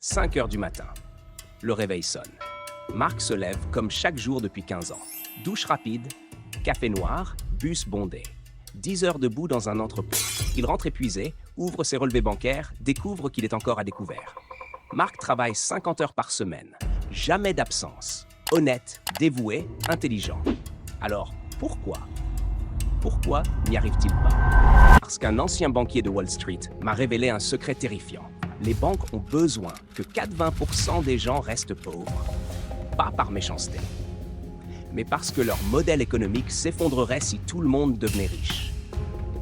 5 heures du matin. Le réveil sonne. Marc se lève comme chaque jour depuis 15 ans. Douche rapide, café noir, bus bondé. 10 heures debout dans un entrepôt. Il rentre épuisé, ouvre ses relevés bancaires, découvre qu'il est encore à découvert. Marc travaille 50 heures par semaine. Jamais d'absence. Honnête, dévoué, intelligent. Alors, pourquoi n'y arrive-t-il pas? Parce qu'un ancien banquier de Wall Street m'a révélé un secret terrifiant. Les banques ont besoin que 80% des gens restent pauvres. Pas par méchanceté, mais parce que leur modèle économique s'effondrerait si tout le monde devenait riche.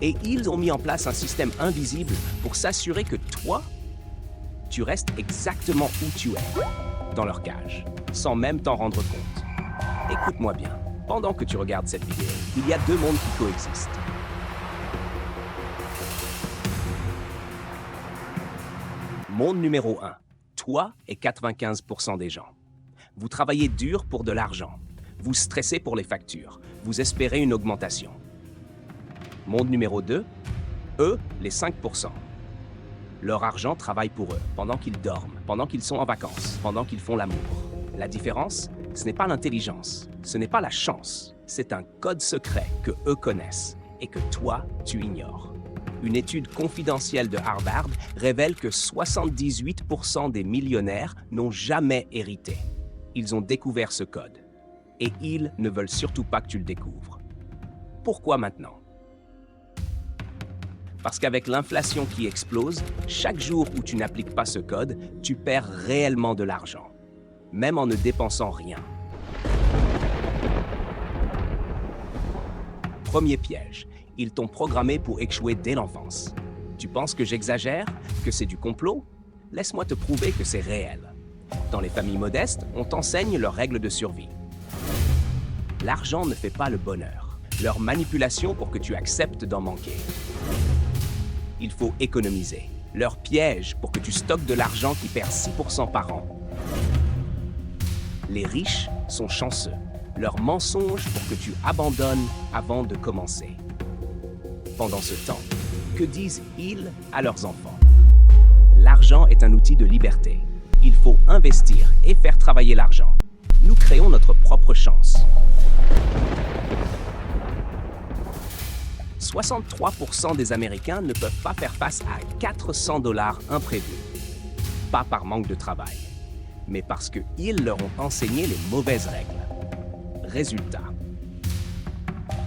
Et ils ont mis en place un système invisible pour s'assurer que toi, tu restes exactement où tu es, dans leur cage, sans même t'en rendre compte. Écoute-moi bien, pendant que tu regardes cette vidéo, il y a deux mondes qui coexistent. Monde numéro 1. Toi et 95% des gens. Vous travaillez dur pour de l'argent. Vous stressez pour les factures. Vous espérez une augmentation. Monde numéro 2. Eux, les 5%. Leur argent travaille pour eux, pendant qu'ils dorment, pendant qu'ils sont en vacances, pendant qu'ils font l'amour. La différence, ce n'est pas l'intelligence, ce n'est pas la chance. C'est un code secret que eux connaissent et que toi, tu ignores. Une étude confidentielle de Harvard révèle que 78% des millionnaires n'ont jamais hérité. Ils ont découvert ce code. Et ils ne veulent surtout pas que tu le découvres. Pourquoi maintenant? Parce qu'avec l'inflation qui explose, chaque jour où tu n'appliques pas ce code, tu perds réellement de l'argent, même en ne dépensant rien. Premier piège. Ils t'ont programmé pour échouer dès l'enfance. Tu penses que j'exagère? Que c'est du complot? Laisse-moi te prouver que c'est réel. Dans les familles modestes, on t'enseigne leurs règles de survie. L'argent ne fait pas le bonheur. Leur manipulation pour que tu acceptes d'en manquer. Il faut économiser. Leur piège pour que tu stockes de l'argent qui perd 6% par an. Les riches sont chanceux. Leur mensonge pour que tu abandonnes avant de commencer. Pendant ce temps, que disent-ils à leurs enfants? L'argent est un outil de liberté. Il faut investir et faire travailler l'argent. Nous créons notre propre chance. 63% des Américains ne peuvent pas faire face à 400 $ imprévus. Pas par manque de travail, mais parce qu'ils leur ont enseigné les mauvaises règles. Résultat.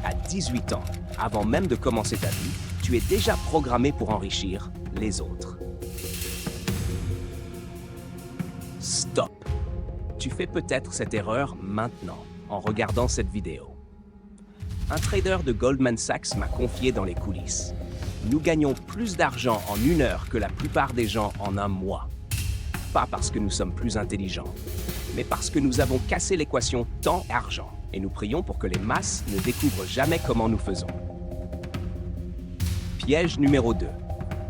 À 18 ans, avant même de commencer ta vie, tu es déjà programmé pour enrichir les autres. Stop! Tu fais peut-être cette erreur maintenant, en regardant cette vidéo. Un trader de Goldman Sachs m'a confié dans les coulisses. Nous gagnons plus d'argent en 1 heure que la plupart des gens en 1 mois. Pas parce que nous sommes plus intelligents, mais parce que nous avons cassé l'équation temps-argent. Et nous prions pour que les masses ne découvrent jamais comment nous faisons. Piège numéro 2.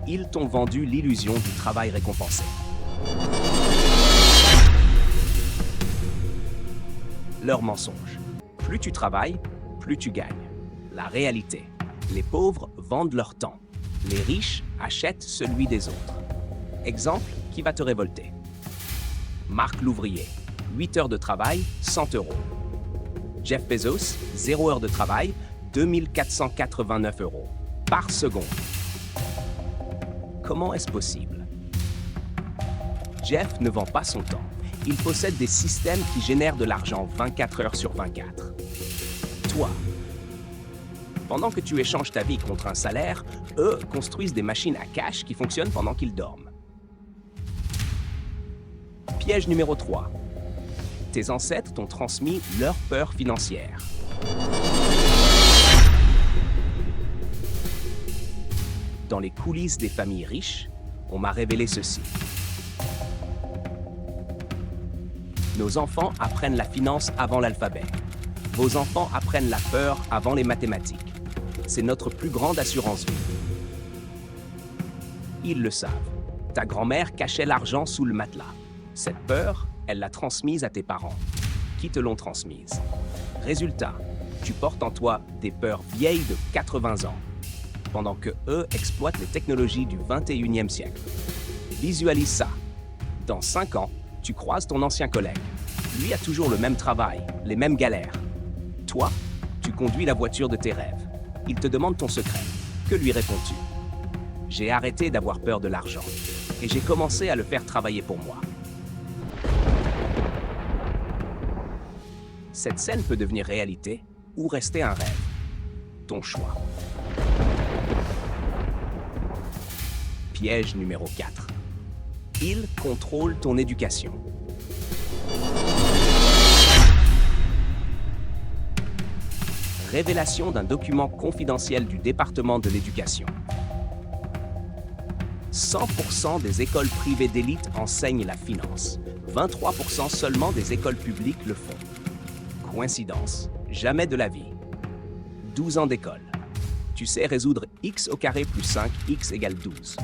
Ils t'ont vendu l'illusion du travail récompensé. Leur mensonge. Plus tu travailles, plus tu gagnes. La réalité. Les pauvres vendent leur temps. Les riches achètent celui des autres. Exemple qui va te révolter. Marc l'ouvrier. 8 heures de travail, 100 €. Jeff Bezos, 0 heure de travail, 2489 € par seconde. Comment est-ce possible? Jeff ne vend pas son temps. Il possède des systèmes qui génèrent de l'argent 24 heures sur 24. Toi, pendant que tu échanges ta vie contre un salaire, eux construisent des machines à cash qui fonctionnent pendant qu'ils dorment. Piège numéro 3. Tes ancêtres t'ont transmis leur peur financière. Dans les coulisses des familles riches, on m'a révélé ceci. Nos enfants apprennent la finance avant l'alphabet. Vos enfants apprennent la peur avant les mathématiques. C'est notre plus grande assurance vie. Ils le savent. Ta grand-mère cachait l'argent sous le matelas. Cette peur, elle l'a transmise à tes parents, qui te l'ont transmise. Résultat, tu portes en toi des peurs vieilles de 80 ans, pendant que eux exploitent les technologies du 21e siècle. Visualise ça. Dans 5 ans, tu croises ton ancien collègue. Lui a toujours le même travail, les mêmes galères. Toi, tu conduis la voiture de tes rêves. Il te demande ton secret. Que lui réponds-tu? J'ai arrêté d'avoir peur de l'argent et j'ai commencé à le faire travailler pour moi. Cette scène peut devenir réalité ou rester un rêve. Ton choix. Piège numéro 4. Il contrôle ton éducation. Révélation d'un document confidentiel du département de l'éducation. 100% des écoles privées d'élite enseignent la finance. 23% seulement des écoles publiques le font. Coïncidence? Jamais de la vie. 12 ans d'école. Tu sais résoudre x au carré plus 5, x égale 12.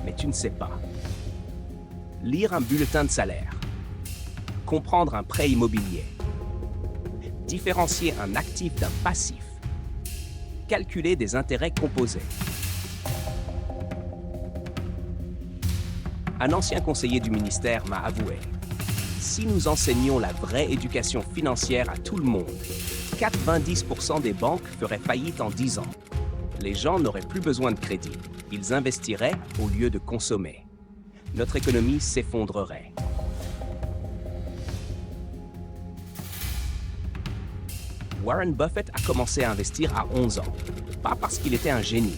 Mais tu ne sais pas. Lire un bulletin de salaire. Comprendre un prêt immobilier. Différencier un actif d'un passif. Calculer des intérêts composés. Un ancien conseiller du ministère m'a avoué, si nous enseignions la vraie éducation financière à tout le monde, 90% des banques feraient faillite en 10 ans. Les gens n'auraient plus besoin de crédit. Ils investiraient au lieu de consommer. Notre économie s'effondrerait. Warren Buffett a commencé à investir à 11 ans. Pas parce qu'il était un génie,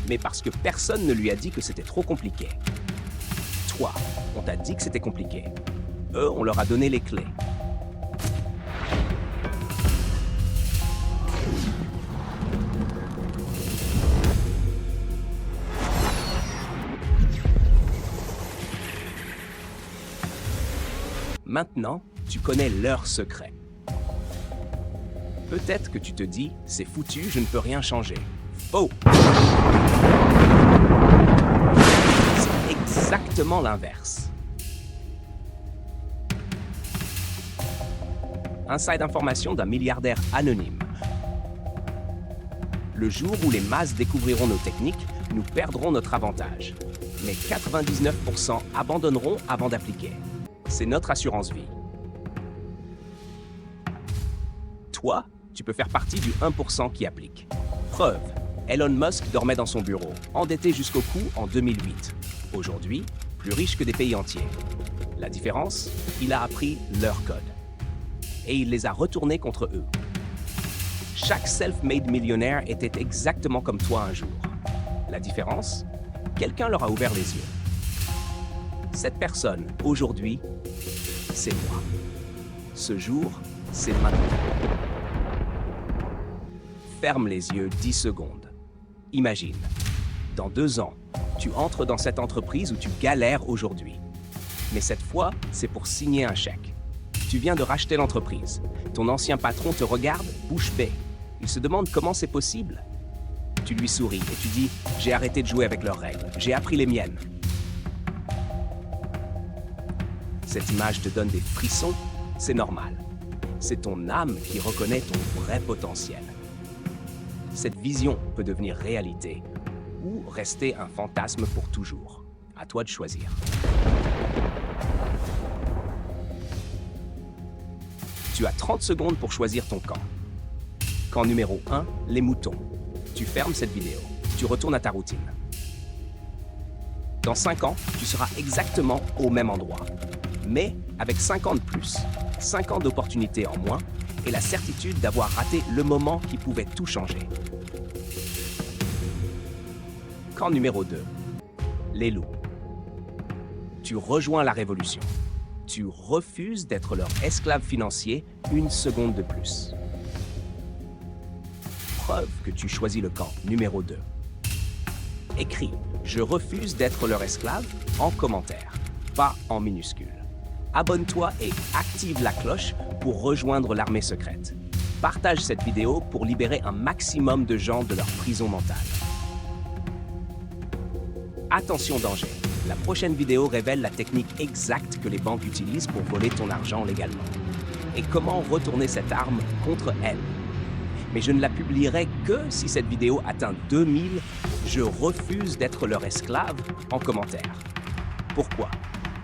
mais parce que personne ne lui a dit que c'était trop compliqué. Toi, on t'a dit que c'était compliqué. Eux, on leur a donné les clés. Maintenant, tu connais leurs secrets. Peut-être que tu te dis, c'est foutu, je ne peux rien changer. Faux! C'est exactement l'inverse. Inside information d'un milliardaire anonyme. Le jour où les masses découvriront nos techniques, nous perdrons notre avantage. Mais 99% abandonneront avant d'appliquer. C'est notre assurance vie. Toi, tu peux faire partie du 1% qui applique. Preuve, Elon Musk dormait dans son bureau, endetté jusqu'au cou en 2008. Aujourd'hui, plus riche que des pays entiers. La différence, il a appris leur code. Et il les a retournés contre eux. Chaque self-made millionnaire était exactement comme toi un jour. La différence, quelqu'un leur a ouvert les yeux. Cette personne, aujourd'hui, c'est moi. Ce jour, c'est maintenant. Ferme les yeux 10 secondes. Imagine, dans 2 ans, tu entres dans cette entreprise où tu galères aujourd'hui. Mais cette fois, c'est pour signer un chèque. Tu viens de racheter l'entreprise. Ton ancien patron te regarde, bouche bée. Il se demande comment c'est possible. Tu lui souris et tu dis « J'ai arrêté de jouer avec leurs règles. J'ai appris les miennes. » Cette image te donne des frissons, c'est normal. C'est ton âme qui reconnaît ton vrai potentiel. Cette vision peut devenir réalité ou rester un fantasme pour toujours. À toi de choisir. Tu as 30 secondes pour choisir ton camp. Camp numéro 1, les moutons. Tu fermes cette vidéo. Tu retournes à ta routine. Dans 5 ans, tu seras exactement au même endroit. Mais avec 5 ans de plus, 5 ans d'opportunités en moins et la certitude d'avoir raté le moment qui pouvait tout changer. Camp numéro 2, les loups. Tu rejoins la révolution. Tu refuses d'être leur esclave financier une seconde de plus. Preuve que tu choisis le camp numéro 2. Écris « Je refuse d'être leur esclave » en commentaire, pas en minuscule. Abonne-toi et active la cloche pour rejoindre l'armée secrète. Partage cette vidéo pour libérer un maximum de gens de leur prison mentale. Attention danger, la prochaine vidéo révèle la technique exacte que les banques utilisent pour voler ton argent légalement. Et comment retourner cette arme contre elles. Mais je ne la publierai que si cette vidéo atteint 2000 « Je refuse d'être leur esclave » en commentaire. Pourquoi?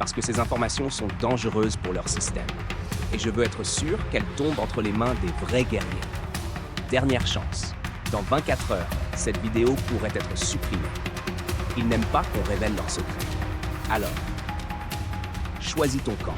parce que ces informations sont dangereuses pour leur système. Et je veux être sûr qu'elles tombent entre les mains des vrais guerriers. Dernière chance. Dans 24 heures, cette vidéo pourrait être supprimée. Ils n'aiment pas qu'on révèle leurs secrets. Alors, choisis ton camp.